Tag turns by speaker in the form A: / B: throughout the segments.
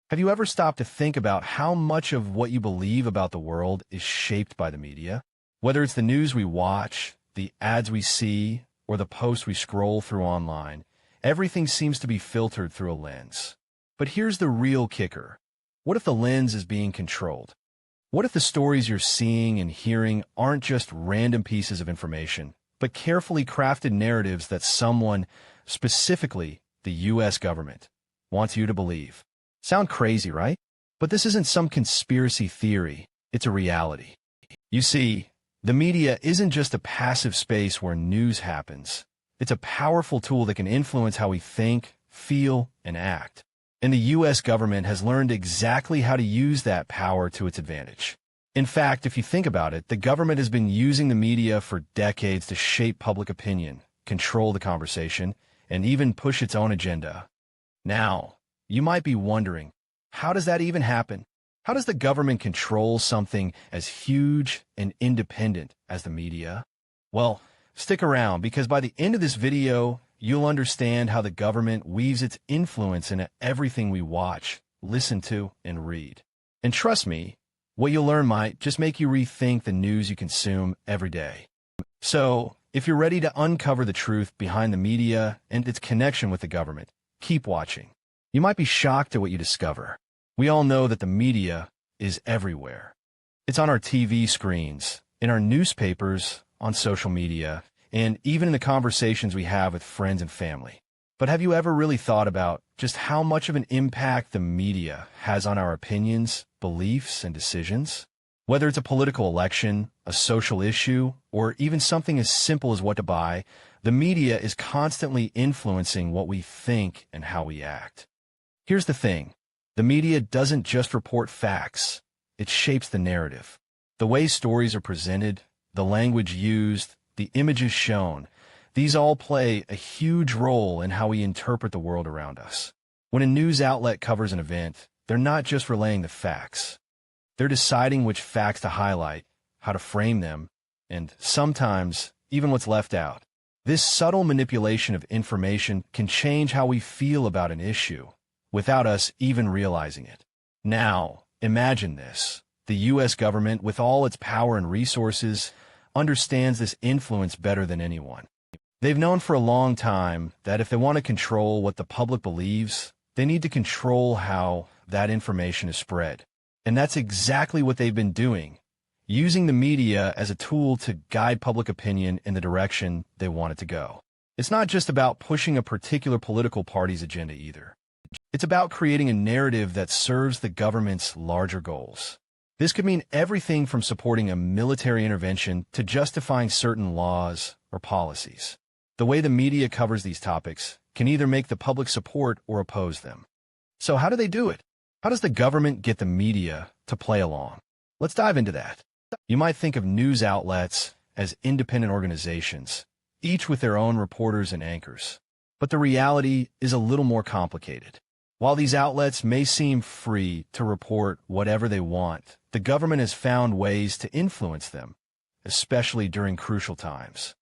A: Have you ever stopped to think about how much of what you believe about the world is shaped by the media? Whether it's the news we watch, the ads we see, or the posts we scroll through online, everything seems to be filtered through a lens. But here's the real kicker. What if the lens is being controlled? What if the stories you're seeing and hearing aren't just random pieces of information, but carefully crafted narratives that someone, specifically the U.S. government, wants you to believe? Sound crazy, right? But this isn't some conspiracy theory. It's a reality. You see, the media isn't just a passive space where news happens. It's a powerful tool that can influence how we think, feel, and act. And the U.S. government has learned exactly how to use that power to its advantage. In fact, if you think about it, the government has been using the media for decades to shape public opinion, control the conversation, and even push its own agenda. Now, you might be wondering, how does that even happen? How does the government control something as huge and independent as the media? Well, stick around because by the end of this video, you'll understand how the government weaves its influence into everything we watch, listen to, and read. And trust me, what you'll learn might just make you rethink the news you consume every day. So, if you're ready to uncover the truth behind the media and its connection with the government, keep watching. You might be shocked at what you discover. We all know that the media is everywhere. It's on our TV screens, in our newspapers, on social media, and even in the conversations we have with friends and family. But have you ever really thought about just how much of an impact the media has on our opinions, beliefs, and decisions? Whether it's a political election, a social issue, or even something as simple as what to buy, the media is constantly influencing what we think and how we act. Here's the thing. The media doesn't just report facts. It shapes the narrative. The way stories are presented, the language used, the images shown, these all play a huge role in how we interpret the world around us. When a news outlet covers an event, they're not just relaying the facts. They're deciding which facts to highlight, how to frame them, and sometimes even what's left out. This subtle manipulation of information can change how we feel about an issue, without us even realizing it. Now, imagine this. The U.S. government, with all its power and resources, understands this influence better than anyone. They've known for a long time that if they want to control what the public believes, they need to control how that information is spread. And that's exactly what they've been doing, using the media as a tool to guide public opinion in the direction they want it to go. It's not just about pushing a particular political party's agenda either. It's about creating a narrative that serves the government's larger goals. This could mean everything from supporting a military intervention to justifying certain laws or policies. The way the media covers these topics can either make the public support or oppose them. So how do they do it? How does the government get the media to play along? Let's dive into that. You might think of news outlets as independent organizations, each with their own reporters and anchors. But the reality is a little more complicated. While these outlets may seem free to report whatever they want, the government has found ways to influence them, especially during crucial times.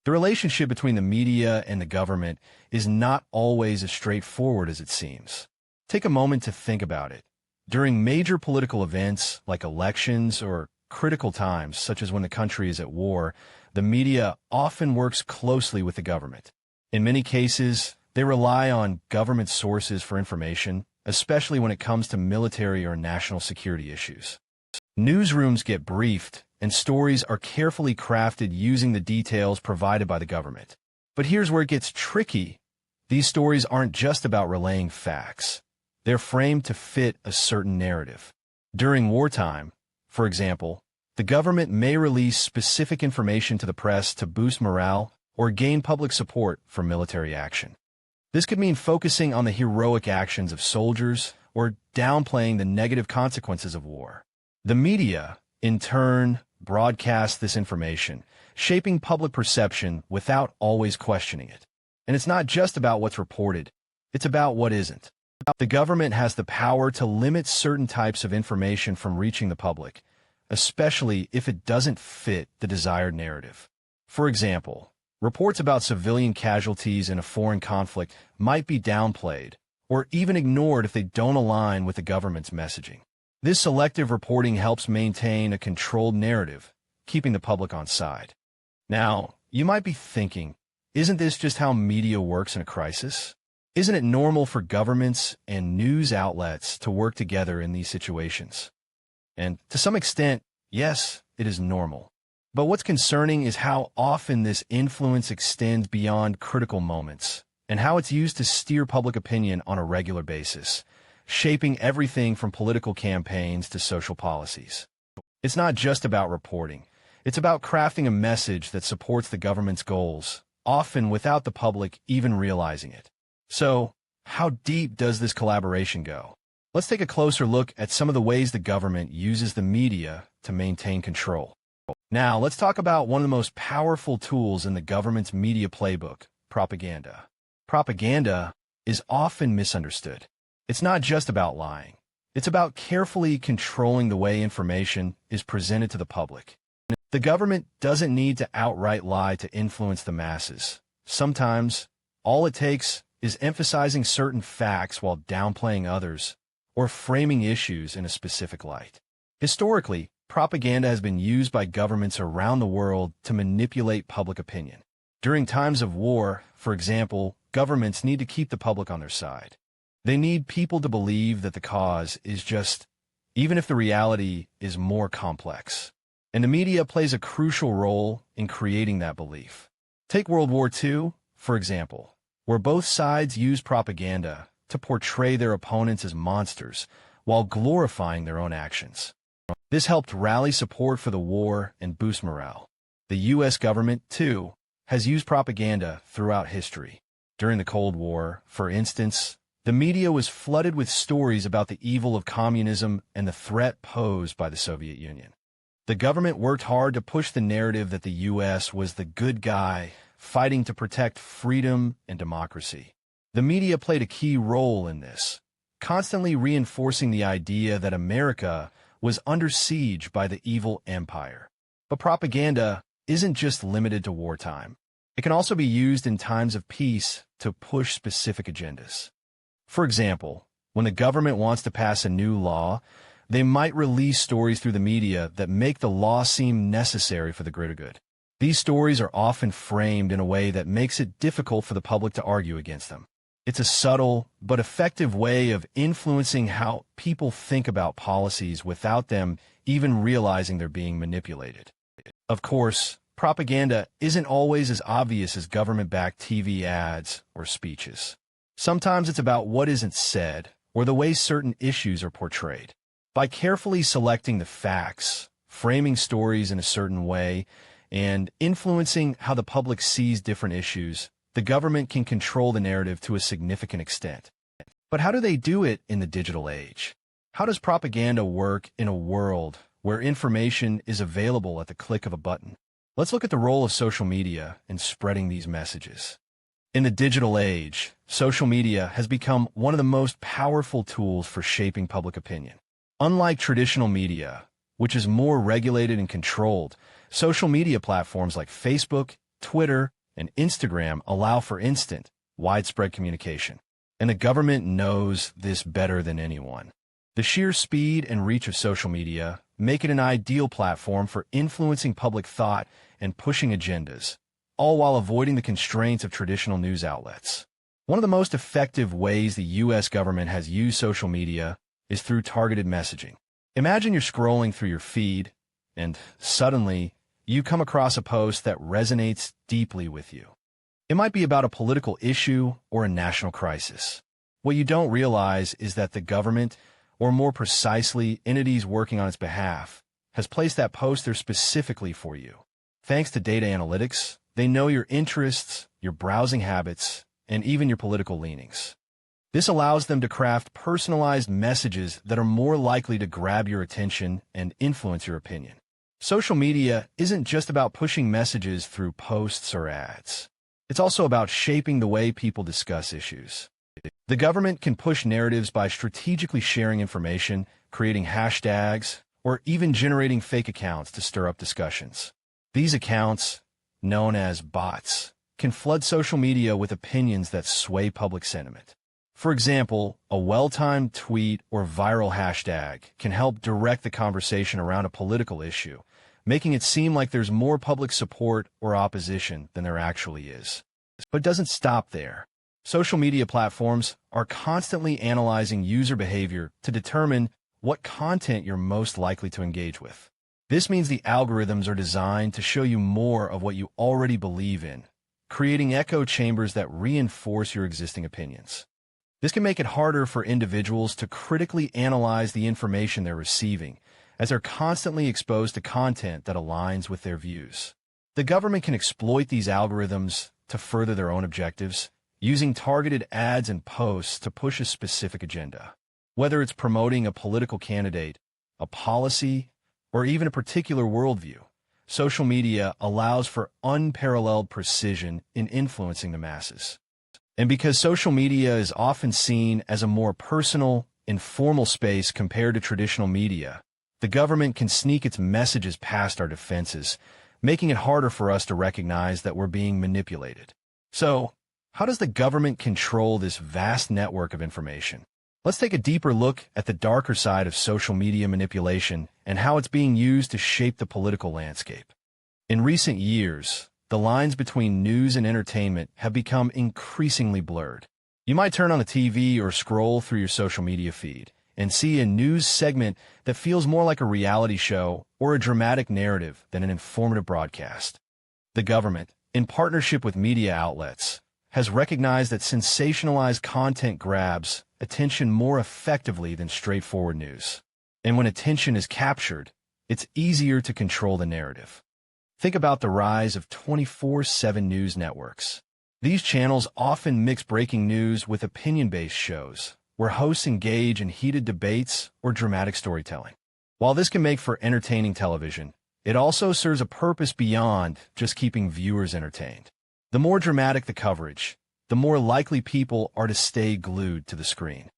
A: The relationship between the media and the government is not always as straightforward as it seems. Take a moment to think about it. During major political events like elections or critical times, such as when the country is at war, the media often works closely with the government. In many cases, they rely on government sources for information, especially when it comes to military or national security issues. Newsrooms get briefed, and stories are carefully crafted using the details provided by the government. But here's where it gets tricky. These stories aren't just about relaying facts. They're framed to fit a certain narrative. During wartime, for example, the government may release specific information to the press to boost morale or gain public support for military action. This could mean focusing on the heroic actions of soldiers or downplaying the negative consequences of war. The media, in turn, broadcasts this information, shaping public perception without always questioning it. And it's not just about what's reported, it's about what isn't. The government has the power to limit certain types of information from reaching the public, especially if it doesn't fit the desired narrative. For example, reports about civilian casualties in a foreign conflict might be downplayed, or even ignored if they don't align with the government's messaging. This selective reporting helps maintain a controlled narrative, keeping the public on side. Now, you might be thinking, isn't this just how media works in a crisis? Isn't it normal for governments and news outlets to work together in these situations? And to some extent, yes, it is normal. But what's concerning is how often this influence extends beyond critical moments, and how it's used to steer public opinion on a regular basis, shaping everything from political campaigns to social policies. It's not just about reporting. It's about crafting a message that supports the government's goals, often without the public even realizing it. So, how deep does this collaboration go? Let's take a closer look at some of the ways the government uses the media to maintain control. Now, let's talk about one of the most powerful tools in the government's media playbook, propaganda. Propaganda is often misunderstood. It's not just about lying. It's about carefully controlling the way information is presented to the public. The government doesn't need to outright lie to influence the masses. Sometimes, all it takes is emphasizing certain facts while downplaying others, or framing issues in a specific light. Historically, propaganda has been used by governments around the world to manipulate public opinion. During times of war, for example, governments need to keep the public on their side. They need people to believe that the cause is just, even if the reality is more complex. And the media plays a crucial role in creating that belief. Take World War II, for example, where both sides used propaganda to portray their opponents as monsters while glorifying their own actions. This helped rally support for the war and boost morale. The U.S. government, too, has used propaganda throughout history. During the Cold War, for instance, the media was flooded with stories about the evil of communism and the threat posed by the Soviet Union. The government worked hard to push the narrative that the U.S. was the good guy, fighting to protect freedom and democracy. The media played a key role in this, constantly reinforcing the idea that America was under siege by the evil empire. But propaganda isn't just limited to wartime. It can also be used in times of peace to push specific agendas. For example, when the government wants to pass a new law, they might release stories through the media that make the law seem necessary for the greater good. These stories are often framed in a way that makes it difficult for the public to argue against them. It's a subtle but effective way of influencing how people think about policies without them even realizing they're being manipulated. Of course, propaganda isn't always as obvious as government-backed TV ads or speeches. Sometimes it's about what isn't said or the way certain issues are portrayed. By carefully selecting the facts, framing stories in a certain way, and influencing how the public sees different issues, the government can control the narrative to a significant extent. But how do they do it in the digital age? How does propaganda work in a world where information is available at the click of a button? Let's look at the role of social media in spreading these messages. In the digital age, social media has become one of the most powerful tools for shaping public opinion. Unlike traditional media, which is more regulated and controlled, social media platforms like Facebook, Twitter, and Instagram allow for instant, widespread communication. And the government knows this better than anyone. The sheer speed and reach of social media make it an ideal platform for influencing public thought and pushing agendas, all while avoiding the constraints of traditional news outlets. One of the most effective ways the U.S. government has used social media is through targeted messaging. Imagine you're scrolling through your feed, and suddenly, you come across a post that resonates deeply with you. It might be about a political issue or a national crisis. What you don't realize is that the government, or more precisely, entities working on its behalf, has placed that post there specifically for you. Thanks to data analytics, they know your interests, your browsing habits, and even your political leanings. This allows them to craft personalized messages that are more likely to grab your attention and influence your opinion. Social media isn't just about pushing messages through posts or ads. It's also about shaping the way people discuss issues. The government can push narratives by strategically sharing information, creating hashtags, or even generating fake accounts to stir up discussions. These accounts, known as bots, can flood social media with opinions that sway public sentiment. For example, a well-timed tweet or viral hashtag can help direct the conversation around a political issue, making it seem like there's more public support or opposition than there actually is. But it doesn't stop there. Social media platforms are constantly analyzing user behavior to determine what content you're most likely to engage with. This means the algorithms are designed to show you more of what you already believe in, creating echo chambers that reinforce your existing opinions. This can make it harder for individuals to critically analyze the information they're receiving, as they're constantly exposed to content that aligns with their views. The government can exploit these algorithms to further their own objectives, using targeted ads and posts to push a specific agenda. Whether it's promoting a political candidate, a policy, or even a particular worldview, social media allows for unparalleled precision in influencing the masses. And because social media is often seen as a more personal, informal space compared to traditional media, the government can sneak its messages past our defenses, making it harder for us to recognize that we're being manipulated. So, how does the government control this vast network of information? Let's take a deeper look at the darker side of social media manipulation and how it's being used to shape the political landscape. In recent years, the lines between news and entertainment have become increasingly blurred. You might turn on the TV or scroll through your social media feed and see a news segment that feels more like a reality show or a dramatic narrative than an informative broadcast. The government, in partnership with media outlets, has recognized that sensationalized content grabs attention more effectively than straightforward news. And when attention is captured, it's easier to control the narrative. Think about the rise of 24/7 news networks. These channels often mix breaking news with opinion-based shows, where hosts engage in heated debates or dramatic storytelling. While this can make for entertaining television, it also serves a purpose beyond just keeping viewers entertained. The more dramatic the coverage, the more likely people are to stay glued to the screen.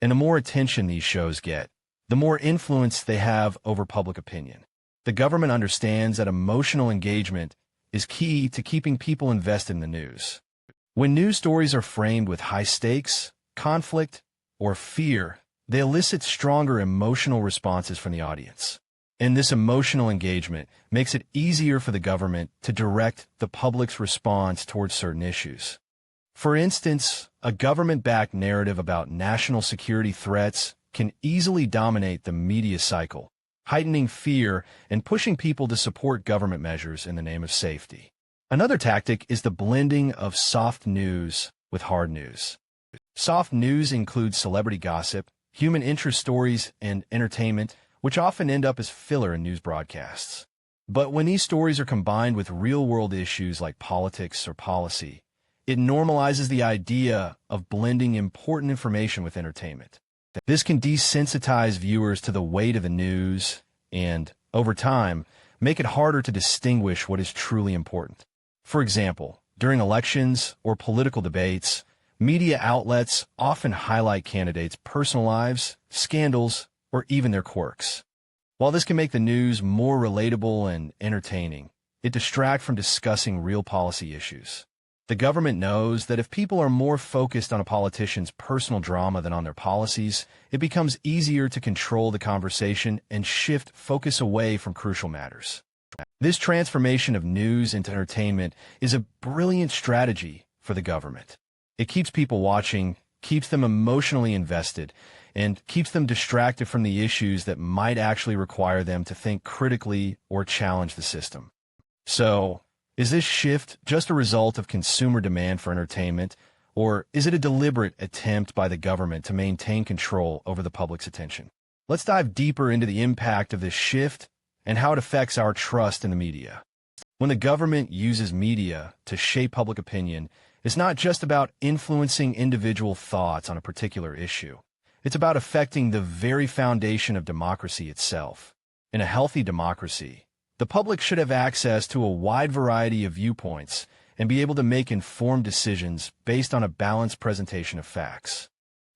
A: And the more attention these shows get, the more influence they have over public opinion. The government understands that emotional engagement is key to keeping people invested in the news. When news stories are framed with high stakes, conflict, or fear, they elicit stronger emotional responses from the audience. And this emotional engagement makes it easier for the government to direct the public's response towards certain issues. For instance, a government-backed narrative about national security threats can easily dominate the media cycle, heightening fear and pushing people to support government measures in the name of safety. Another tactic is the blending of soft news with hard news. Soft news includes celebrity gossip, human interest stories, and entertainment, which often end up as filler in news broadcasts. But when these stories are combined with real-world issues like politics or policy, it normalizes the idea of blending important information with entertainment. This can desensitize viewers to the weight of the news and, over time, make it harder to distinguish what is truly important. For example, during elections or political debates, media outlets often highlight candidates' personal lives, scandals, or even their quirks. While this can make the news more relatable and entertaining, it distracts from discussing real policy issues. The government knows that if people are more focused on a politician's personal drama than on their policies, it becomes easier to control the conversation and shift focus away from crucial matters. This transformation of news into entertainment is a brilliant strategy for the government. It keeps people watching, keeps them emotionally invested, and keeps them distracted from the issues that might actually require them to think critically or challenge the system. So, is this shift just a result of consumer demand for entertainment, or is it a deliberate attempt by the government to maintain control over the public's attention? Let's dive deeper into the impact of this shift and how it affects our trust in the media. When the government uses media to shape public opinion, it's not just about influencing individual thoughts on a particular issue. It's about affecting the very foundation of democracy itself. In a healthy democracy, the public should have access to a wide variety of viewpoints and be able to make informed decisions based on a balanced presentation of facts.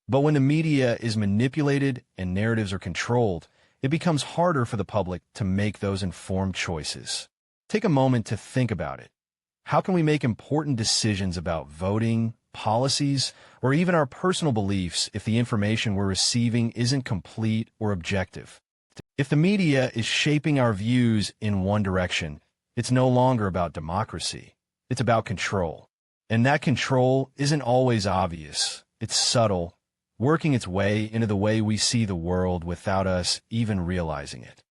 A: But when the media is manipulated and narratives are controlled, it becomes harder for the public to make those informed choices. Take a moment to think about it. How can we make important decisions about voting, policies, or even our personal beliefs if the information we're receiving isn't complete or objective. If the media is shaping our views in one direction, it's no longer about democracy. It's about control. And that control isn't always obvious. It's subtle, working its way into the way we see the world without us even realizing it.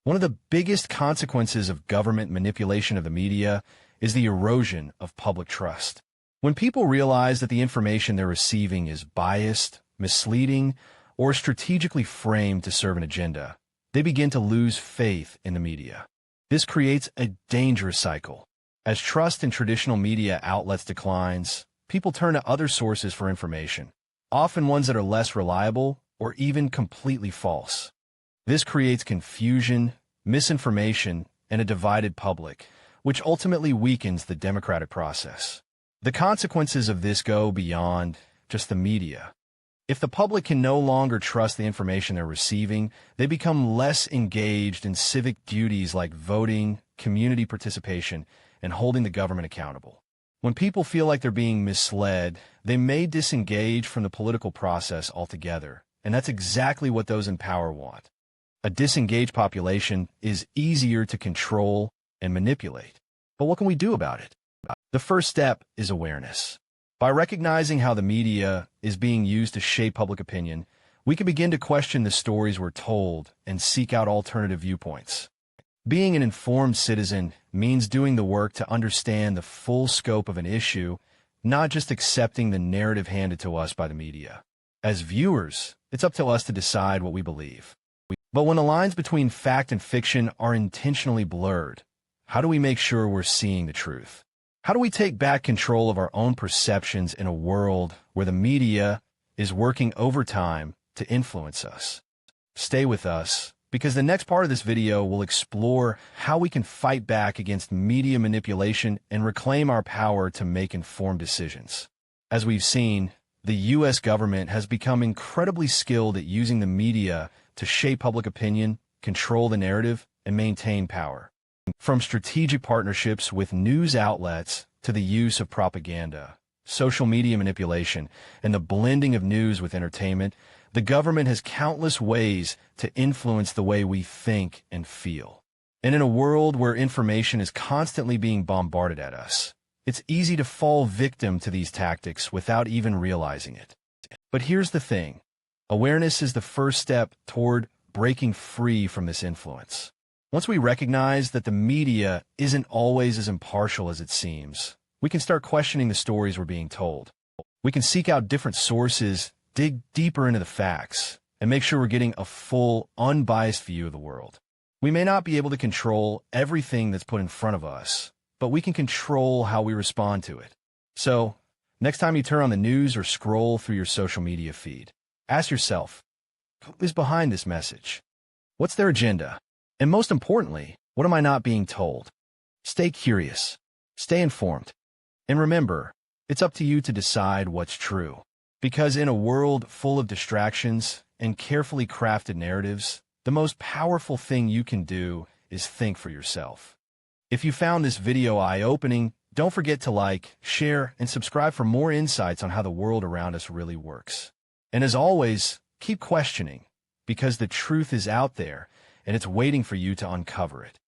A: One of the biggest consequences of government manipulation of the media is the erosion of public trust. When people realize that the information they're receiving is biased, misleading, or strategically framed to serve an agenda, they begin to lose faith in the media. This creates a dangerous cycle. As trust in traditional media outlets declines, people turn to other sources for information, often ones that are less reliable or even completely false. This creates confusion, misinformation, and a divided public, which ultimately weakens the democratic process. The consequences of this go beyond just the media. If the public can no longer trust the information they're receiving, they become less engaged in civic duties like voting, community participation, and holding the government accountable. When people feel like they're being misled, they may disengage from the political process altogether, and that's exactly what those in power want. A disengaged population is easier to control and manipulate. But what can we do about it? The first step is awareness. By recognizing how the media is being used to shape public opinion, we can begin to question the stories we're told and seek out alternative viewpoints. Being an informed citizen means doing the work to understand the full scope of an issue, not just accepting the narrative handed to us by the media. As viewers, it's up to us to decide what we believe. But when the lines between fact and fiction are intentionally blurred, how do we make sure we're seeing the truth? How do we take back control of our own perceptions in a world where the media is working overtime to influence us? Stay with us, because the next part of this video will explore how we can fight back against media manipulation and reclaim our power to make informed decisions. As we've seen, the U.S. government has become incredibly skilled at using the media to shape public opinion, control the narrative, and maintain power. From strategic partnerships with news outlets to the use of propaganda, social media manipulation, and the blending of news with entertainment, the government has countless ways to influence the way we think and feel. And in a world where information is constantly being bombarded at us, it's easy to fall victim to these tactics without even realizing it. But here's the thing. Awareness is the first step toward breaking free from this influence. Once we recognize that the media isn't always as impartial as it seems, we can start questioning the stories we're being told. We can seek out different sources, dig deeper into the facts, and make sure we're getting a full, unbiased view of the world. We may not be able to control everything that's put in front of us, but we can control how we respond to it. So, next time you turn on the news or scroll through your social media feed, ask yourself, who is behind this message? What's their agenda? And most importantly, what am I not being told? Stay curious, stay informed, and remember, it's up to you to decide what's true. Because in a world full of distractions and carefully crafted narratives, the most powerful thing you can do is think for yourself. If you found this video eye-opening, don't forget to like, share, and subscribe for more insights on how the world around us really works. And as always, keep questioning, because the truth is out there, and it's waiting for you to uncover it.